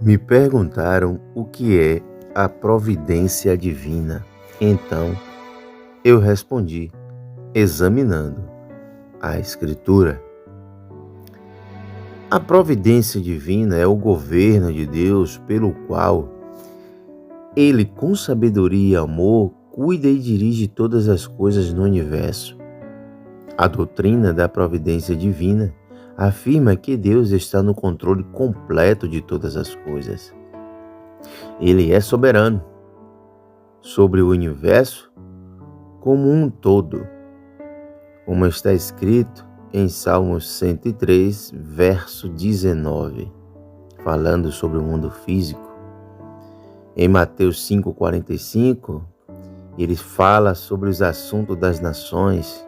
Me perguntaram o que é a providência divina. Então, eu respondi, examinando a Escritura. A providência divina é o governo de Deus pelo qual Ele, com sabedoria e amor, cuida e dirige todas as coisas no universo. A doutrina da providência divina afirma que Deus está no controle completo de todas as coisas. Ele é soberano sobre o universo como um todo, como está escrito em Salmos 103, verso 19, falando sobre o mundo físico. Em Mateus 5,45, ele fala sobre os assuntos das nações.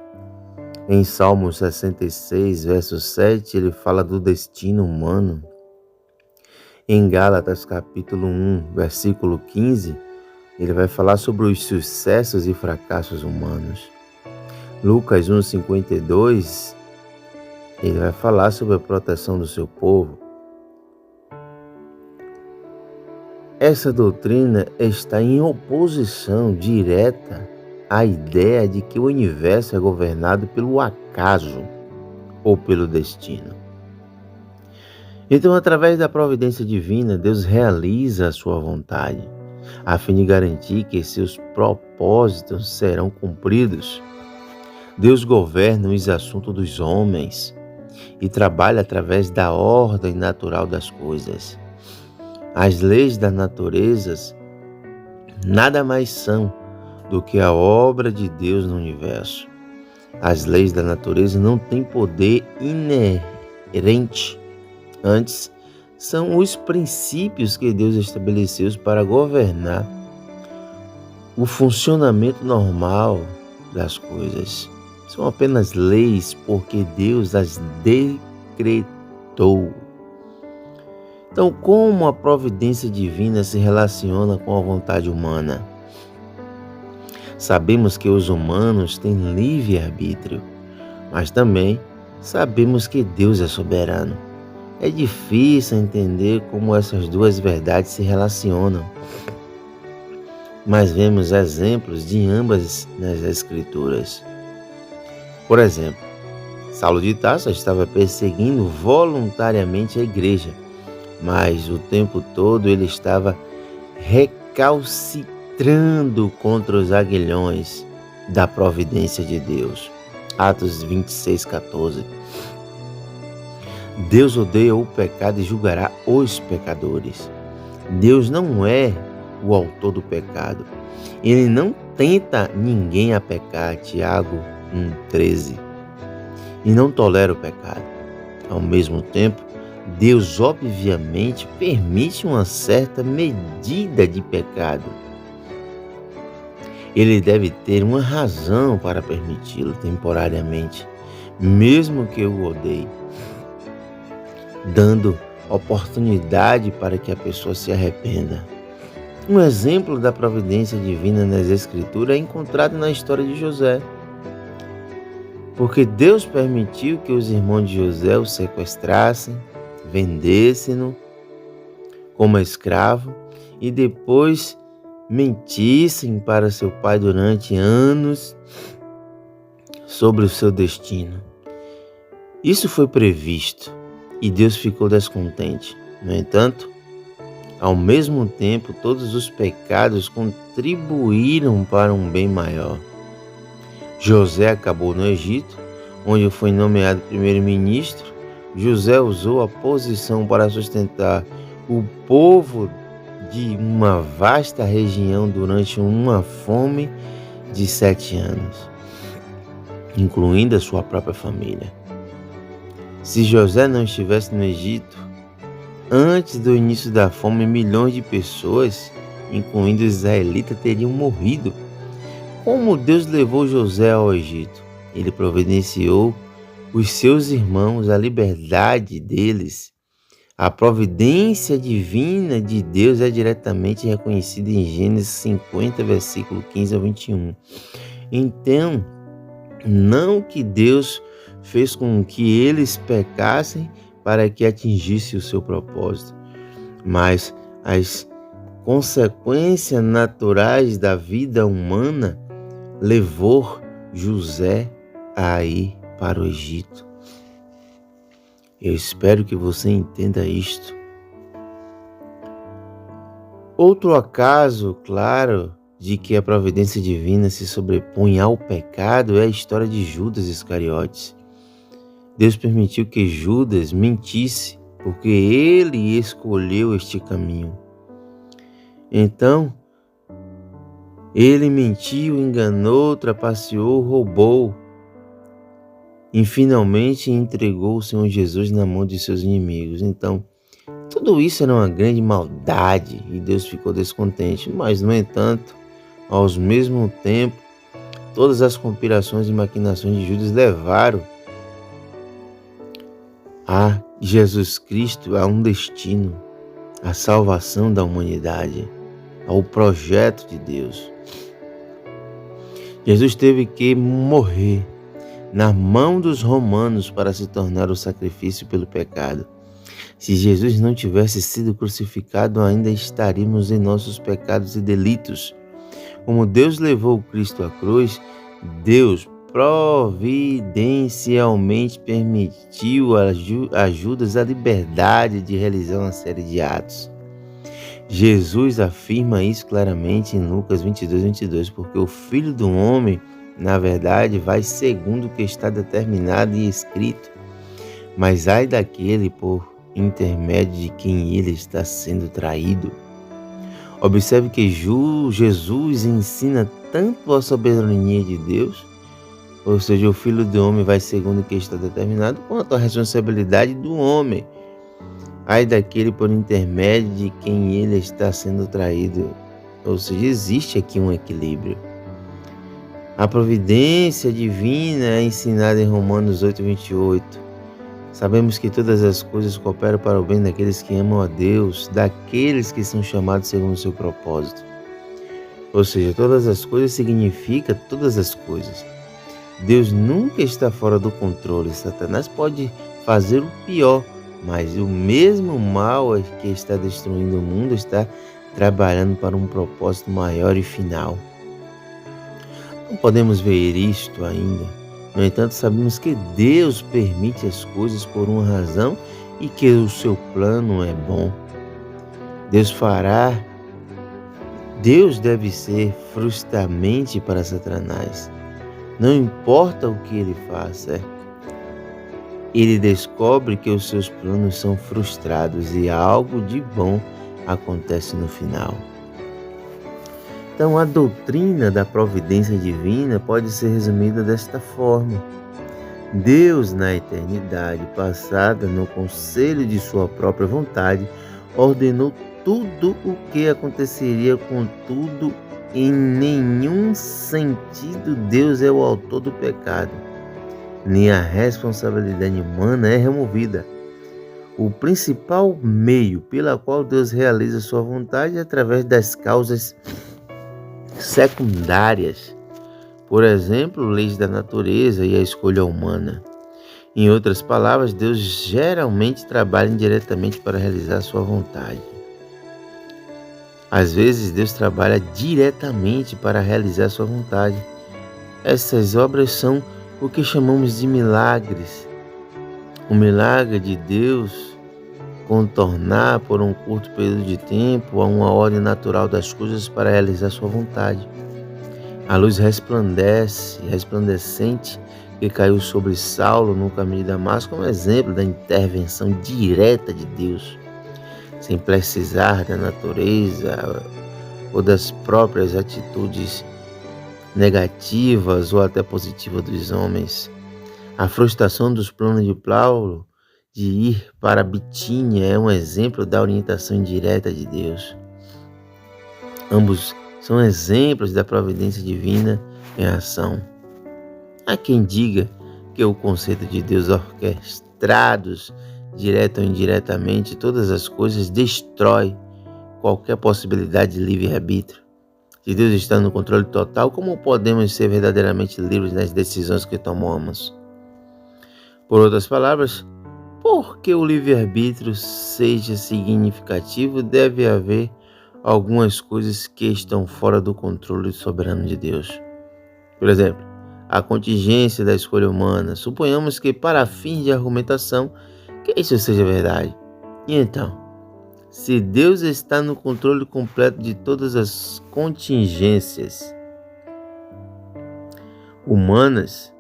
Em Salmos 66, verso 7, ele fala do destino humano. Em Gálatas capítulo 1, versículo 15, ele vai falar sobre os sucessos e fracassos humanos. Lucas 1,52, ele vai falar sobre a proteção do seu povo. Essa doutrina está em oposição direta à ideia de que o universo é governado pelo acaso ou pelo destino. Então, através da providência divina, Deus realiza a sua vontade, a fim de garantir que seus propósitos serão cumpridos. Deus governa os assuntos dos homens e trabalha através da ordem natural das coisas. As leis da natureza nada mais são do que a obra de Deus no universo. As leis da natureza não têm poder inerente. Antes, são os princípios que Deus estabeleceu para governar o funcionamento normal das coisas. São apenas leis porque Deus as decretou. Então, como a providência divina se relaciona com a vontade humana? Sabemos que os humanos têm livre-arbítrio, mas também sabemos que Deus é soberano. É difícil entender como essas duas verdades se relacionam, mas vemos exemplos de ambas nas Escrituras. Por exemplo, Saulo de Tarso estava perseguindo voluntariamente a igreja, mas o tempo todo ele estava recalcitrando contra os aguilhões da providência de Deus. Atos 26:14. Deus odeia o pecado e julgará os pecadores. Deus não é o autor do pecado. Ele não tenta ninguém a pecar, Tiago 1,13. E não tolera o pecado. Ao mesmo tempo, Deus obviamente permite uma certa medida de pecado. Ele deve ter uma razão para permiti-lo temporariamente, mesmo que o odeie, dando oportunidade para que a pessoa se arrependa. Um exemplo da providência divina nas Escrituras é encontrado na história de José. Porque Deus permitiu que os irmãos de José o sequestrassem, vendessem-no como escravo e depois mentissem para seu pai durante anos sobre o seu destino. Isso foi previsto e Deus ficou descontente. No entanto, ao mesmo tempo, todos os pecados contribuíram para um bem maior. José acabou no Egito, onde foi nomeado primeiro-ministro. José usou a posição para sustentar o povo de uma vasta região durante uma fome de 7 anos, incluindo a sua própria família. Se José não estivesse no Egito, antes do início da fome, milhões de pessoas, incluindo os israelitas, teriam morrido. Como Deus levou José ao Egito? Ele providenciou os seus irmãos, a liberdade deles. A providência divina de Deus é diretamente reconhecida em Gênesis 50, versículo 15 a 21. Então, não que Deus fez com que eles pecassem para que atingisse o seu propósito. mas as consequências naturais da vida humana levou José a ir para o Egito. Eu espero que você entenda isto. Outro acaso, claro, de que a providência divina se sobrepõe ao pecado é a história de Judas Iscariotes. Deus permitiu que Judas mentisse, porque ele escolheu este caminho. Então, ele mentiu, enganou, trapaceou, roubou e finalmente entregou o Senhor Jesus na mão de seus inimigos. Então, tudo isso era uma grande maldade e Deus ficou descontente. Mas, no entanto, ao mesmo tempo, todas as conspirações e maquinações de Judas levaram a Jesus Cristo a um destino, a salvação da humanidade, ao projeto de Deus. Jesus teve que morrer na mão dos romanos para se tornar o sacrifício pelo pecado. Se Jesus não tivesse sido crucificado, ainda estaríamos em nossos pecados e delitos. Como Deus levou Cristo à cruz, Deus providencialmente permitiu a Judas a liberdade de realizar uma série de atos. Jesus afirma isso claramente em Lucas 22, porque o Filho do Homem, na verdade, vai segundo o que está determinado e escrito, mas ai daquele por intermédio de quem ele está sendo traído. Observe que Jesus ensina tanto a soberania de Deus, ou seja, o Filho do Homem vai segundo o que está determinado, quanto a responsabilidade do homem. Ai daquele por intermédio de quem ele está sendo traído. Ou seja, existe aqui um equilíbrio. A providência divina é ensinada em Romanos 8:28. Sabemos que todas as coisas cooperam para o bem daqueles que amam a Deus, daqueles que são chamados segundo o seu propósito. Ou seja, todas as coisas significa todas as coisas. Deus nunca está fora do controle. Satanás pode fazer o pior, mas o mesmo mal que está destruindo o mundo está trabalhando para um propósito maior e final. Não podemos ver isto ainda. No entanto, sabemos que Deus permite as coisas por uma razão e que o seu plano é bom. Deus deve ser frustramente para Satanás. Não importa o que ele faça, ele descobre que os seus planos são frustrados e algo de bom acontece no final. Então, a doutrina da providência divina pode ser resumida desta forma. Deus, na eternidade passada, no conselho de sua própria vontade, ordenou tudo o que aconteceria, contudo, em nenhum sentido Deus é o autor do pecado, nem a responsabilidade humana é removida. O principal meio pela qual Deus realiza sua vontade é através das causas secundárias, por exemplo, leis da natureza e a escolha humana. Em outras palavras, Deus geralmente trabalha indiretamente para realizar sua vontade. Às vezes, Deus trabalha diretamente para realizar sua vontade. Essas obras são o que chamamos de milagres. O milagre de Deus contornar por um curto período de tempo a uma ordem natural das coisas para realizar sua vontade. A luz resplandecente que caiu sobre Saulo no caminho de Damasco é um exemplo da intervenção direta de Deus, sem precisar da natureza ou das próprias atitudes negativas ou até positivas dos homens. A frustração dos planos de Paulo de ir para Bitínia é um exemplo da orientação indireta de Deus. Ambos são exemplos da providência divina em ação. Há quem diga que o conceito de Deus orquestrados, direta ou indiretamente, todas as coisas destrói qualquer possibilidade de livre-arbítrio. Se Deus está no controle total, como podemos ser verdadeiramente livres nas decisões que tomamos? Por outras palavras, Porque o livre-arbítrio seja significativo, deve haver algumas coisas que estão fora do controle soberano de Deus. Por exemplo, a contingência da escolha humana. Suponhamos que, para fins de argumentação, que isso seja verdade. E então, se Deus está no controle completo de todas as contingências humanas,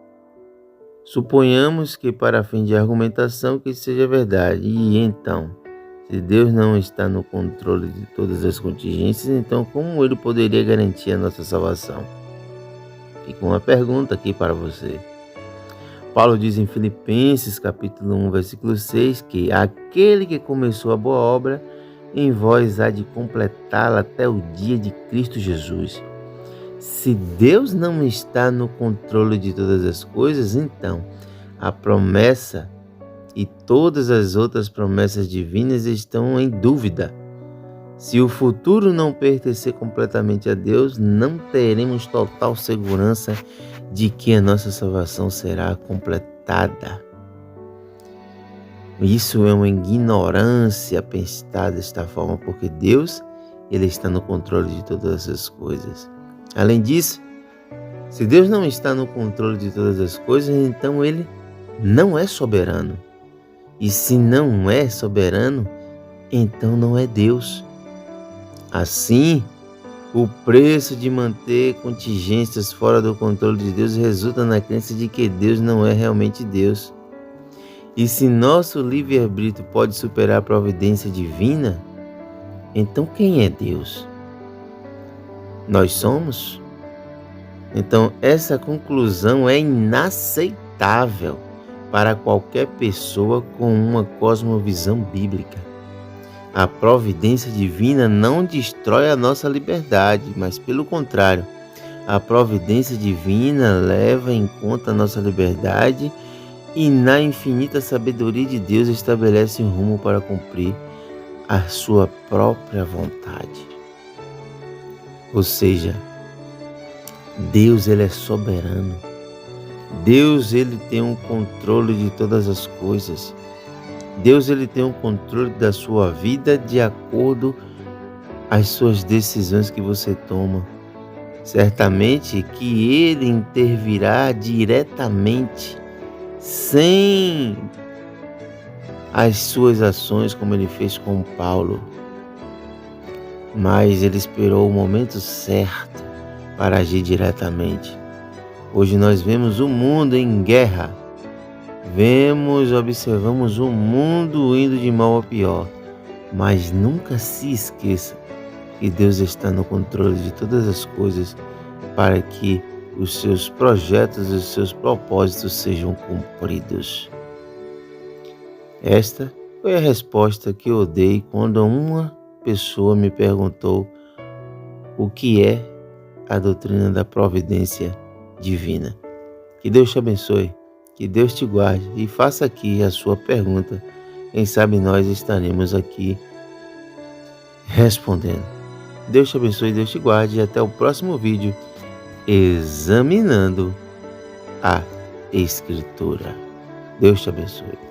suponhamos que, para fim de argumentação, que isso seja verdade. E então, se Deus não está no controle de todas as contingências, então como Ele poderia garantir a nossa salvação? Fica uma pergunta aqui para você. Paulo diz em Filipenses capítulo 1, versículo 6, que aquele que começou a boa obra em vós há de completá-la até o dia de Cristo Jesus. Se Deus não está no controle de todas as coisas, então a promessa e todas as outras promessas divinas estão em dúvida. Se o futuro não pertencer completamente a Deus, não teremos total segurança de que a nossa salvação será completada. Isso é uma ignorância pensar desta forma, porque Deus, Ele está no controle de todas as coisas. Além disso, se Deus não está no controle de todas as coisas, então Ele não é soberano. E se não é soberano, então não é Deus. Assim, o preço de manter contingências fora do controle de Deus resulta na crença de que Deus não é realmente Deus. E se nosso livre-arbítrio pode superar a providência divina, então quem é Deus? Nós somos? Então essa conclusão é inaceitável para qualquer pessoa com uma cosmovisão bíblica. A providência divina não destrói a nossa liberdade, mas pelo contrário, a providência divina leva em conta a nossa liberdade e na infinita sabedoria de Deus estabelece um rumo para cumprir a sua própria vontade. Ou seja, Deus, Ele é soberano. Deus, Ele tem um controle de todas as coisas. Deus, Ele tem um controle da sua vida de acordo às suas decisões que você toma. Certamente que Ele intervirá diretamente, sem as suas ações, como Ele fez com Paulo. Mas Ele esperou o momento certo para agir diretamente. Hoje nós vemos o mundo em guerra. Observamos o mundo indo de mal a pior, mas nunca se esqueça que Deus está no controle de todas as coisas para que os seus projetos e os seus propósitos sejam cumpridos. Esta foi a resposta que eu dei quando uma pessoa me perguntou o que é a doutrina da providência divina. Que Deus te abençoe. Que Deus te guarde e faça aqui a sua pergunta. Quem sabe nós estaremos aqui respondendo. Deus te abençoe, Deus te guarde e até o próximo vídeo examinando a Escritura. Deus te abençoe.